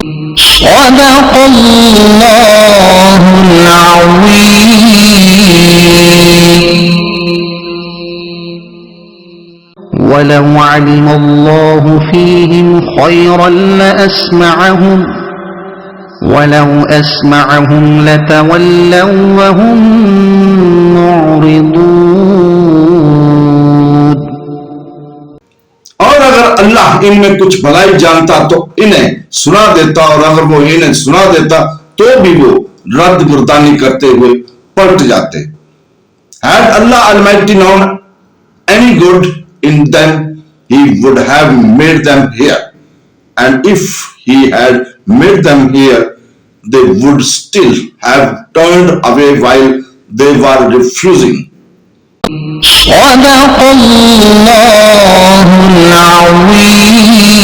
सदक़ल्लाहुल अज़ीम। वलौ अलिमल्लाहु फ़ीहिम ख़ैरन लअस्मअहुम वलौ अस्मअहुम लतवल्लौ वहुम मुअरिदून। और अगर अल्लाह इनमें कुछ भलाई जानता तो इन्हें सुना देता, और अगर वो इन्हें सुना देता तो भी वो रद्द गुर्दानी करते हुए पलट जाते। Had Allah Almighty known any good in them, He would have made them here, and if He had made them here, they would still have turned away while they were refusing. सदक़ल्लाहुल Azeem.